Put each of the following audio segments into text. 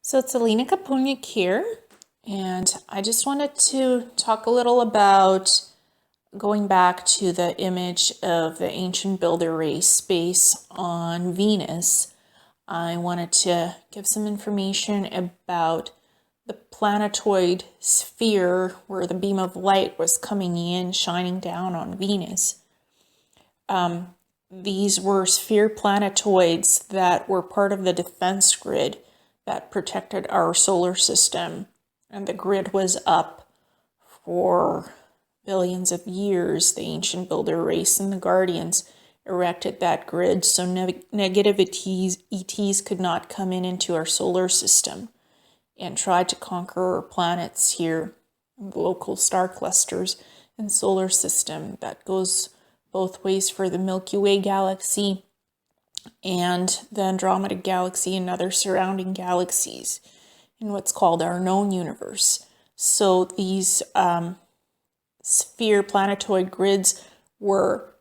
So it's Alina Kapuniak here, and I just wanted to talk a little about going back to the image of the ancient builder race base on Venus. I wanted to give some information about the planetoid sphere where the beam of light was coming in, shining down on Venus. These were sphere planetoids that were part of the defense grid that protected our solar system. And the grid was up for billions of years. The ancient builder race and the guardians erected that grid so negative ETs could not come into our solar system and tried to conquer our planets here, local star clusters and solar system. That goes both ways for the Milky Way galaxy and the Andromeda galaxy and other surrounding galaxies in what's called our known universe. So these sphere planetoid grids were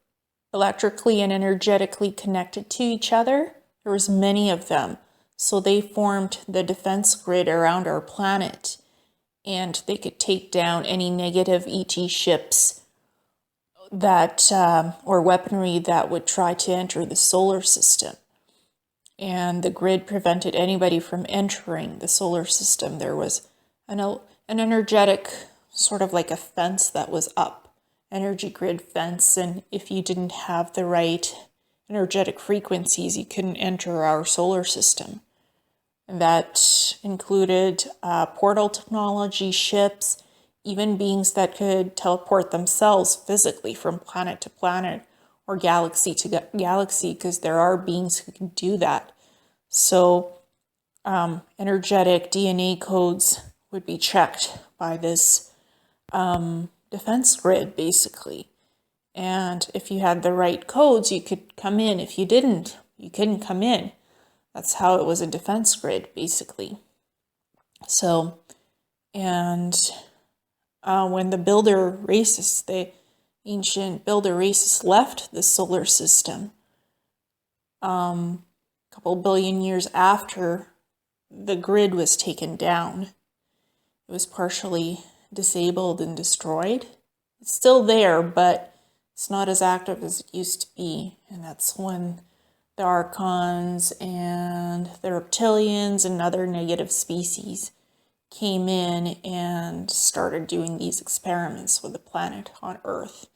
electrically and energetically connected to each other. There was many of them. So they formed the defense grid around our planet, and they could take down any negative ET ships that or weaponry that would try to enter the solar system. And the grid prevented anybody from entering the solar system. There was an energetic, sort of like a fence that was up, energy grid fence, and if you didn't have the right energetic frequencies, you couldn't enter our solar system. And that included portal technology, ships, even beings that could teleport themselves physically from planet to planet or galaxy to galaxy, because there are beings who can do that. So energetic DNA codes would be checked by this defense grid, basically. And if you had the right codes, you could come in. If you didn't, you couldn't come in. That's how it was a defense grid, basically. So, and when the builder races, the ancient builder races left the solar system, a couple billion years after, the grid was taken down. It was partially disabled and destroyed. It's still there, but it's not as active as it used to be. And that's when the Archons and the reptilians and other negative species came in and started doing these experiments with the planet on Earth.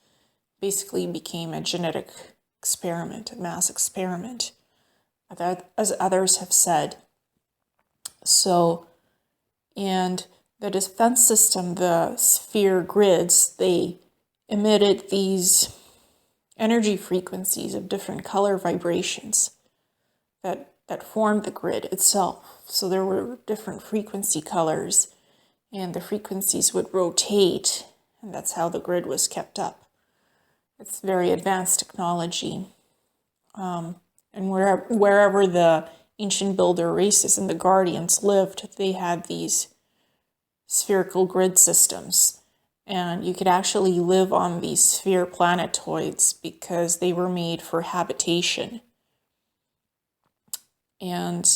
Basically became a genetic experiment, a mass experiment, as others have said. So, and the defense system, the sphere grids, they emitted these energy frequencies of different color vibrations that formed the grid itself. So there were different frequency colors, and the frequencies would rotate, and that's how the grid was kept up. It's very advanced technology. And wherever the ancient builder races and the guardians lived, they had these spherical grid systems. And you could actually live on these sphere planetoids because they were made for habitation. And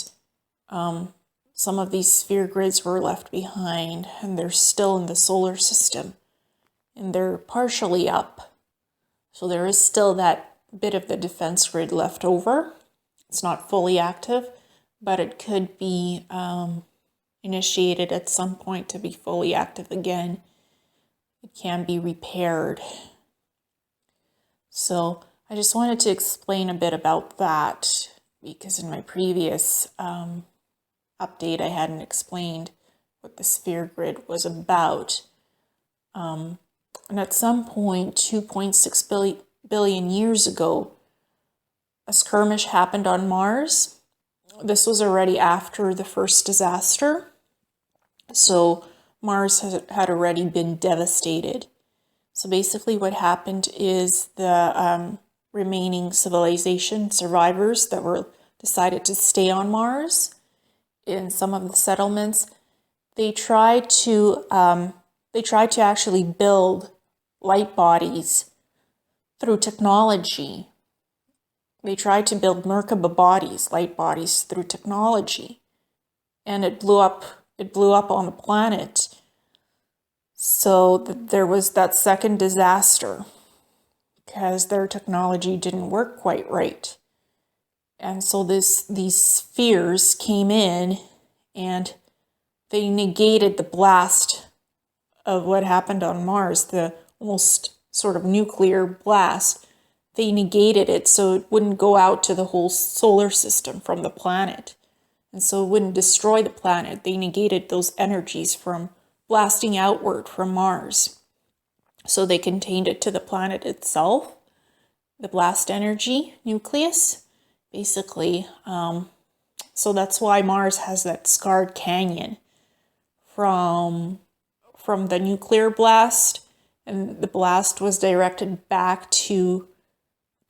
some of these sphere grids were left behind, and they're still in the solar system. And they're partially up. So there is still that bit of the defense grid left over. It's not fully active, but it could be initiated at some point to be fully active again. It can be repaired. So I just wanted to explain a bit about that, because in my previous update I hadn't explained what the sphere grid was about. And at some point, 2.6 billion years ago, a skirmish happened on Mars. This was already after the first disaster. So Mars had already been devastated. So basically what happened is the remaining civilization survivors that were decided to stay on Mars in some of the settlements, they tried to actually build light bodies through technology. They tried to build Merkaba bodies, light bodies, through technology. and it blew up. It blew up on the planet. So there was that second disaster because their technology didn't work quite right. And so these spheres came in and they negated the blast of what happened on Mars, the almost sort of nuclear blast. They negated it so it wouldn't go out to the whole solar system from the planet. And so it wouldn't destroy the planet. They negated those energies from blasting outward from Mars. So they contained it to the planet itself, the blast energy nucleus, basically. So that's why Mars has that scarred canyon from the nuclear blast, and the blast was directed back to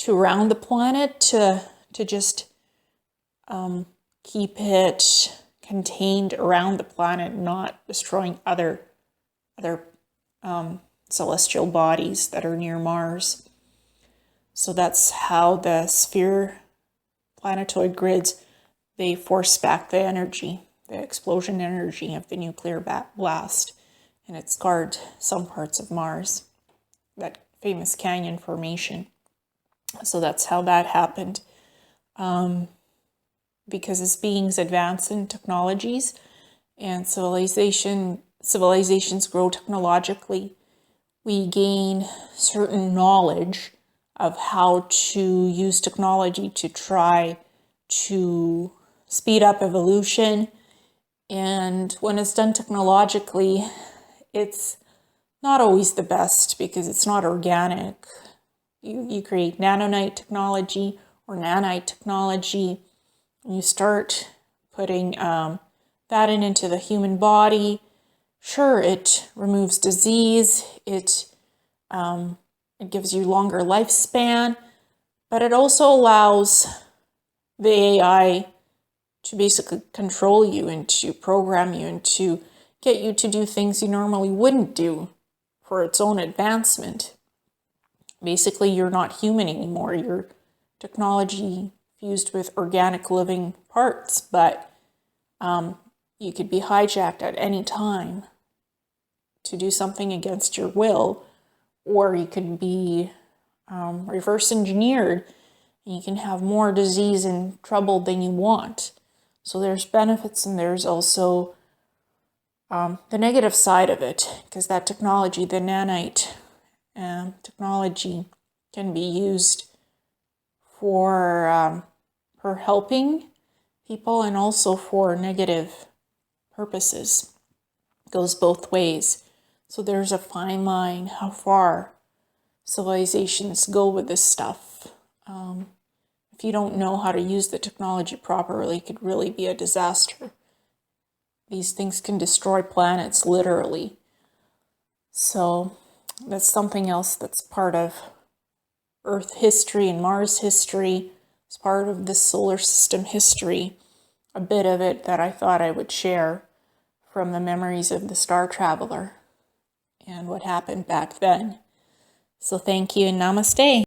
around the planet to just keep it contained around the planet, not destroying other celestial bodies that are near Mars. So that's how the sphere planetoid grids, they force back the energy, the explosion energy of the nuclear blast, and it scarred some parts of Mars, that famous canyon formation. So that's how that happened. Because as beings advance in technologies and civilizations grow technologically, we gain certain knowledge of how to use technology to try to speed up evolution. And when it's done technologically, it's not always the best because it's not organic. You create nanonite technology or nanite technology, and you start putting that into the human body. Sure, it removes disease, it gives you longer lifespan, but it also allows the AI to basically control you and to program you and to get you to do things you normally wouldn't do for its own advancement. Basically, you're not human anymore. You're technology fused with organic living parts, but you could be hijacked at any time to do something against your will, or you could be reverse engineered and you can have more disease and trouble than you want. So there's benefits and there's also the negative side of it, because that technology, the nanite technology, can be used for helping people and also for negative purposes. It goes both ways. So there's a fine line how far civilizations go with this stuff. If you don't know how to use the technology properly, it could really be a disaster. These things can destroy planets, literally. So that's something else that's part of Earth history and Mars history. It's part of the solar system history. A bit of it that I thought I would share from the memories of the Star Traveler and what happened back then. So thank you and namaste.